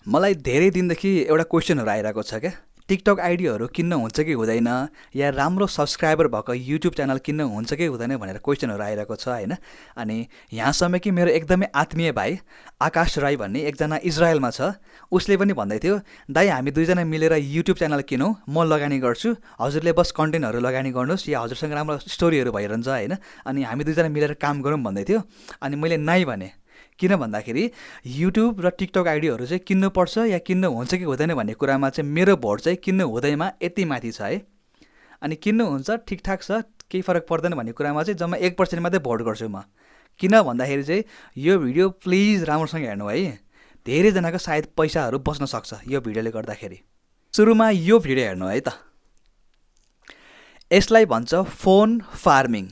मलाई धेरै दिनदेखि एउटा क्वेसनहरू आइरहेको छ क्या। टिकटक आइडीहरू किन्न हुन्छ कि हुँदैन, या राम्रो सब्सक्राइबर भएको युट्युब च्यानल किन्न हुन्छ कि हुँदैन भनेर क्वेसनहरू आइरहेको छ होइन। अनि यहाँसम्म कि मेरो एकदमै आत्मीय भाइ आकाश राई भन्ने एकजना इजरायलमा छ, उसले पनि भन्दै थियो, दाइ हामी दुईजना मिलेर युट्युब च्यानल किनौँ, म लगानी गर्छु, हजुरले बस कन्टेन्टहरू लगानी गर्नुहोस् या हजुरसँग राम्रो स्टोरीहरू भइरहन्छ होइन, अनि हामी दुईजना मिलेर काम गरौँ भन्दै थियो। अनि मैले नाइ भने, किन भन्दाखेरि युट्युब र टिकटक आइडीहरू चाहिँ किन्नुपर्छ या किन्नु हुन्छ कि हुँदैन भन्ने कुरामा चाहिँ मेरो भोट चाहिँ किन्नु हुँदैमा यति माथि छ है। अनि किन्नु हुन्छ ठिकठाक छ, केही फरक पर्दैन भन्ने कुरामा चाहिँ जम्मा 1% मात्रै भोट गर्छु म। किन भन्दाखेरि चाहिँ यो भिडियो प्लिज राम्रोसँग हेर्नु है, धेरैजनाको सायद पैसाहरू बस्न सक्छ यो भिडियोले गर्दाखेरि। सुरुमा यो भिडियो हेर्नु है त। यसलाई भन्छ फोन फार्मिङ।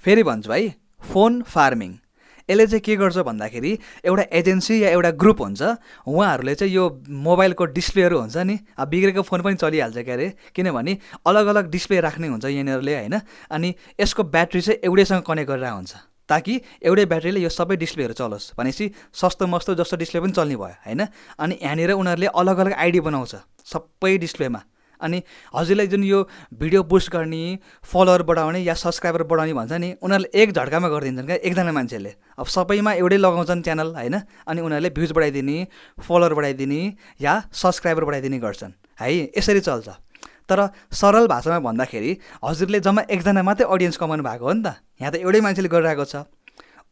फेरि भन्छु है, फोन फार्मिङ। यसले चाहिँ के गर्छ भन्दाखेरि एउटा एजेन्सी या एउटा ग्रुप हुन्छ, उहाँहरूले चाहिँ यो मोबाइलको डिस्प्लेहरू हुन्छ नि, अब बिग्रेको फोन पनि चलिहाल्छ के अरे, किनभने अलग अलग डिस्प्ले राख्ने हुन्छ यिनीहरूले होइन। अनि यसको ब्याट्री चाहिँ एउटैसँग कनेक्ट गरेर हुन्छ, ताकि एउटै ब्याट्रीले यो सबै डिस्प्लेहरू चलोस्। भनेपछि सस्तो मस्तो जस्तो डिस्प्ले पनि चल्ने भयो होइन। अनि यहाँनिर उनीहरूले अलग अलग आइडी बनाउँछ सबै डिस्प्लेमा। अनि हजुरलाई जुन यो भिडियो बुस्ट गर्ने, फलोवर बढाउने या सब्सक्राइबर बढाउने भन्छ नि, उनीहरूले एक झट्कामा गरिदिन्छन् क्या एकजना मान्छेले। अब सबैमा एउटै लगाउँछन् च्यानल होइन, अनि उनीहरूले भ्युज बढाइदिने, फलोवर बढाइदिने या सब्सक्राइबर बढाइदिने गर्छन् है, यसरी चल्छ। तर सरल भाषामा भन्दाखेरि हजुरले जम्मा एकजना मात्रै अडियन्स कमाउनु भएको हो नि त, यहाँ त एउटै मान्छेले गरिरहेको छ।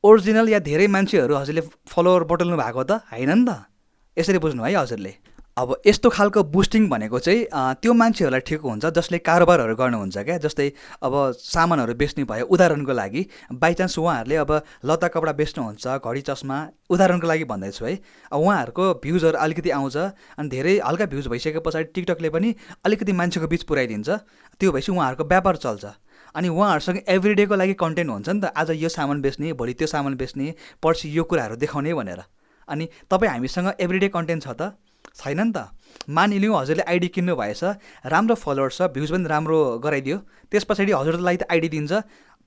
ओरिजिनल या धेरै मान्छेहरू हजुरले फलोवर बटुल्नु भएको त होइन नि त, यसरी बुझ्नु है हजुरले। अब यस्तो खालको बुस्टिङ भनेको चाहिँ त्यो मान्छेहरूलाई ठिक हुन्छ जसले कारोबारहरू गर्नुहुन्छ क्या। जस्तै अब सामानहरू बेच्ने भयो, उदाहरणको लागि बाइचान्स उहाँहरूले अब लत्ता कपडा बेच्नुहुन्छ, घडी चस्मा, उदाहरणको लागि भन्दैछु है, उहाँहरूको भ्युजहरू अलिकति आउँछ, अनि धेरै हल्का भ्युज भइसके पछाडि टिकटकले पनि अलिकति मान्छेको बिच पुऱ्याइदिन्छ, त्यो भएपछि उहाँहरूको व्यापार चल्छ। अनि उहाँहरूसँग एभ्रिडेको लागि कन्टेन्ट हुन्छ नि त, आज यो सामान बेच्ने, भोलि त्यो सामान बेच्ने, पर्सि यो कुराहरू देखाउने भनेर। अनि तपाईँ हामीसँग एभ्रिडे कन्टेन्ट छ त, छैन नि त। मानिलिउँ हजुरले आइडी किन्नु भएछ, राम्रो फलोवर्स छ, भ्युज पनि राम्रो गराइदियो, त्यस पछाडि हजुरलाई त आइडी दिन्छ,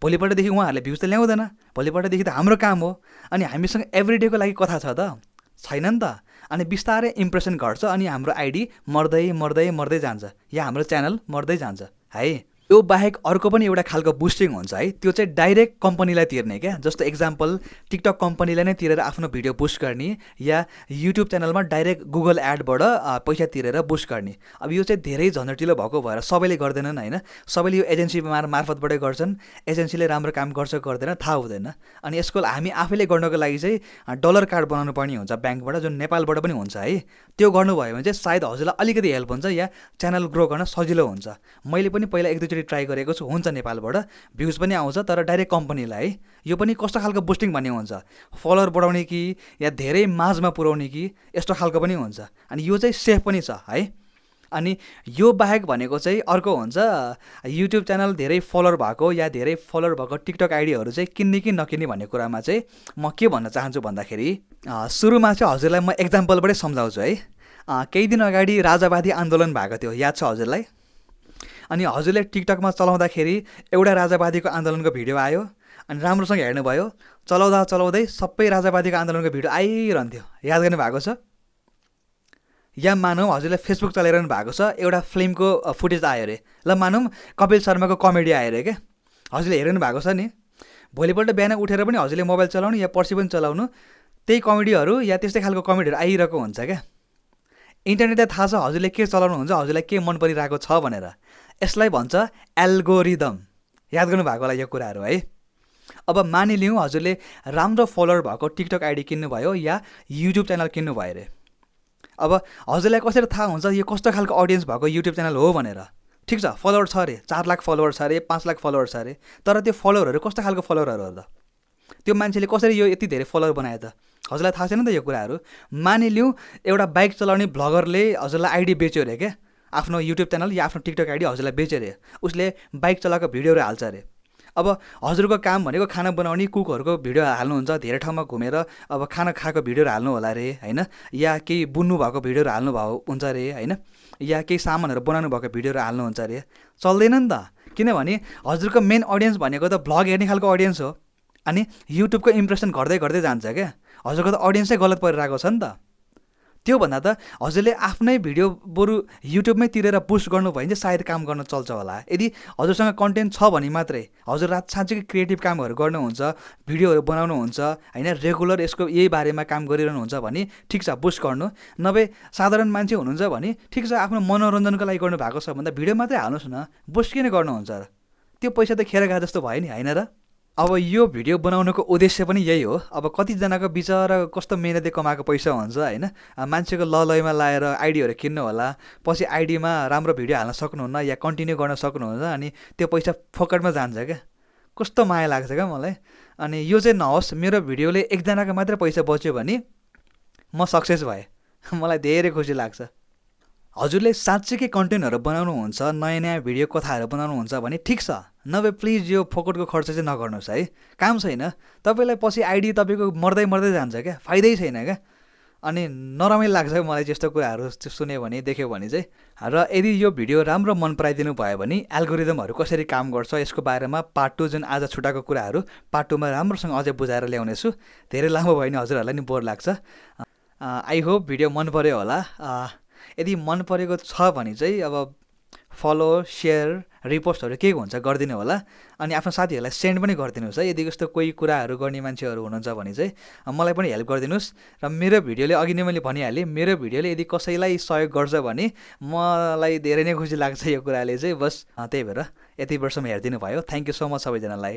भोलिपल्टदेखि उहाँहरूले भ्युज त ल्याउँदैन, भोलिपल्टदेखि त हाम्रो काम हो। अनि हामीसँग एभ्रिडेको लागि कथा छ त, छैन नि त। अनि बिस्तारै इम्प्रेसन घट्छ, अनि हाम्रो आइडी मर्दै मर्दै मर्दै जान्छ, या हाम्रो च्यानल मर्दै जान्छ है। यो बाहेक अर्को पनि एउटा खालको बुस्टिङ हुन्छ है, त्यो चाहिँ डाइरेक्ट कम्पनीलाई तिर्ने क्या। जस्तो एक्जाम्पल टिकटक कम्पनीलाई नै तिरेर आफ्नो भिडियो बुस्ट गर्ने, या युट्युब च्यानलमा डाइरेक्ट गुगल एडबाट पैसा तिरेर बुस्ट गर्ने। अब यो चाहिँ धेरै झन्झटिलो भएको भएर सबैले गर्दैनन् होइन, सबैले यो एजेन्सी मार्फतबाटै गर्छन्, एजेन्सीले राम्रो काम गर्छ गर्दैन थाहा हुँदैन। अनि यसको हामी आफैले गर्नको लागि चाहिँ डलर कार्ड बनाउनु पर्ने हुन्छ ब्याङ्कबाट, जुन नेपालबाट पनि हुन्छ है। त्यो गर्नुभयो भने चाहिँ सायद हजुरलाई अलिकति हेल्प हुन्छ या च्यानल ग्रो गर्न सजिलो हुन्छ। मैले पनि पहिला एक दुईचोटि ट्राई गरेको छु, हुन्छ नेपालबाट भ्युज पनि आउँछ, तर डाइरेक्ट कम्पनीलाई है। यो पनि कस्तो खालको बुस्टिङ भन्ने हुन्छ, फलोवर बढाउने कि या धेरै माझमा पुर्याउने कि, यस्तो खालको पनि हुन्छ। अनि यो चाहिँ सेफ पनि छ है। अनि यो बाहेक भनेको चाहिँ अर्को हुन्छ, युट्युब च्यानल धेरै फलोवर भएको या धेरै फलोवर भएको टिकटक आइडीहरू चाहिँ किन्ने कि नकिन्ने भन्ने कुरामा चाहिँ म के भन्न चाहन्छु भन्दाखेरि, सुरुमा चाहिँ हजुरलाई म एक्जाम्पलबाटै सम्झाउँछु है। केही दिन अगाडि राजावादी आन्दोलन भएको थियो, याद छ हजुरलाई? अनि हजुरले टिकटकमा चलाउँदाखेरि एउटा राजावादीको आन्दोलनको भिडियो आयो, अनि राम्रोसँग हेर्नुभयो, चलाउँदा चलाउँदै सबै राजावादीको आन्दोलनको भिडियो आइरहन्थ्यो, याद गर्नु भएको छ? या मानौँ हजुरले फेसबुक चलाइरहनु भएको छ, एउटा फिल्मको फुटेज आयो अरे, ल मानौँ कपिल शर्माको कमेडी आयो अरे क्या, हजुरले हेरिरहनु भएको छ नि। भोलिपल्ट बिहान उठेर पनि हजुरले मोबाइल चलाउनु या पर्सि पनि चलाउनु, त्यही कमेडीहरू या त्यस्तै खालको कमेडीहरू आइरहेको हुन्छ क्या। इन्टरनेटलाई थाहा छ हजुरले के चलाउनुहुन्छ, हजुरलाई के मन परिरहेको छ भनेर। यसलाई भन्छ एल्गोरिदम, याद गर्नु भएको होला यो कुराहरू है। अब मानिलिउँ हजुरले राम्रो फलोवर भएको टिकटक आइडी किन्नुभयो या युट्युब च्यानल किन्नुभयो अरे। अब हजुरलाई कसरी थाहा हुन्छ यो कस्तो खालको अडियन्स भएको युट्युब च्यानल हो भनेर? ठिक छ, फलोवर छ अरे, 4 लाख फलोवर छ अरे, 5 लाख फलोवर छ अरे, तर त्यो फलोवरहरू कस्तो खालको फलोवरहरू हो त? त्यो मान्छेले कसरी यो यति धेरै फलोवर बनायो त? हजुरलाई थाहा छैन त यो कुराहरू। मानिलिउँ एउटा बाइक चलाउने भ्लगरले हजुरलाई आइडी बेच्यो अरे क्या, आफ्नो युट्युब च्यानल या आफ्नो टिकटक आइडी हजुरलाई बेच्यो अरे, उसले बाइक चलाएको भिडियोहरू हाल्छ अरे। अब हजुरको काम भनेको खाना बनाउने, कुकहरूको भिडियो हाल्नुहुन्छ, धेरै ठाउँमा घुमेर अब खाना खाएको भिडियोहरू हाल्नु होला अरे होइन, या केही बुन्नु भएको भिडियोहरू हाल्नु भएको हुन्छ अरे होइन, या केही सामानहरू बनाउनु भएको भिडियोहरू हाल्नुहुन्छ अरे। चल्दैन नि त, किनभने हजुरको मेन अडियन्स भनेको त भ्लग हेर्ने खालको अडियन्स हो। अनि युट्युबको इम्प्रेसन घट्दै घट्दै जान्छ क्या, हजुरको त अडियन्सै गलत परिरहेको छ नि त। त्योभन्दा त हजुरले आफ्नै भिडियो बरु युट्युबमै तिरेर पोस्ट गर्नुभयो भने चाहिँ सायद काम गर्न चल्छ होला। यदि हजुरसँग कन्टेन्ट छ भने मात्रै हजुर रात साँच्चै क्रिएटिभ कामहरू गर्नुहुन्छ, भिडियोहरू बनाउनुहुन्छ होइन, रेगुलर यसको यही बारेमा काम गरिरहनुहुन्छ भने ठिक छ पोस्ट गर्नु। नभए साधारण मान्छे हुनुहुन्छ भने ठिक छ आफ्नो मनोरञ्जनको लागि गर्नु भएको छ भन्दा भिडियो मात्रै हाल्नुहोस् न, पोस्ट किन गर्नुहुन्छ र? त्यो पैसा त खेर गए जस्तो भयो नि होइन र? अब यो भिडियो बनाउनुको उद्देश्य पनि यही हो। अब कतिजनाको बिचरा कस्तो मेहनतले कमाएको पैसा हुन्छ होइन, मान्छेको लयमा लाएर आइडीहरू किन्नु होला, पछि आइडीमा राम्रो भिडियो हाल्न सक्नुहुन्न या कन्टिन्यू गर्न सक्नुहुन्न, अनि त्यो पैसा फोकटमा जान्छ क्या। कस्तो माया लाग्छ क्या मलाई। अनि यो चाहिँ नहोस्, मेरो भिडियोले एकजनाको मात्रै पैसा बच्यो भने म सक्सेस भएँ, मलाई धेरै खुसी लाग्छ। हजुरले साँच्चैकै कन्टेन्टहरू बनाउनुहुन्छ, नयाँ नयाँ भिडियो कथाहरू बनाउनुहुन्छ भने ठिक छ, नभए प्लिज यो फोकटको खर्च चाहिँ नगर्नुहोस् है। काम छैन, तपाईँलाई पछि आइडी तपाईँको मर्दै मर्दै जान्छ क्या, फाइदै छैन क्या। अनि नरमाइलो लाग्छ मलाई त्यस्तो कुराहरू सुन्यो भने, देख्यो भने चाहिँ। र यदि यो भिडियो राम्रो मन पराइदिनु भयो भने एल्गोरिदमहरू कसरी काम गर्छ यसको बारेमा पार्ट 2 जुन आज छुट्टाएको कुराहरू पार्ट 2 मा राम्रोसँग अझै बुझाएर ल्याउनेछु। धेरै लामो भयो भने हजुरहरूलाई नि बोर लाग्छ। आई होप भिडियो मन पर्यो होला। यदि मन परेको छ भने चाहिँ अब फलो, सेयर, रिपोस्टहरू के हुन्छ गरिदिनु होला। अनि आफ्नो साथीहरूलाई सेन्ड पनि गरिदिनुहोस् है। यदि यस्तो कोही कुराहरू गर्ने मान्छेहरू हुनुहुन्छ भने चाहिँ मलाई पनि हेल्प गरिदिनुहोस्। र मेरो भिडियोले अघि नै मैले भनिहालेँ, मेरो भिडियोले यदि कसैलाई सहयोग गर्छ भने मलाई धेरै नै खुसी लाग्छ यो कुराले चाहिँ। बस त्यही भएर यति वर्षमा हेरिदिनु भयो। थ्याङ्क यू सो मच सबैजनालाई।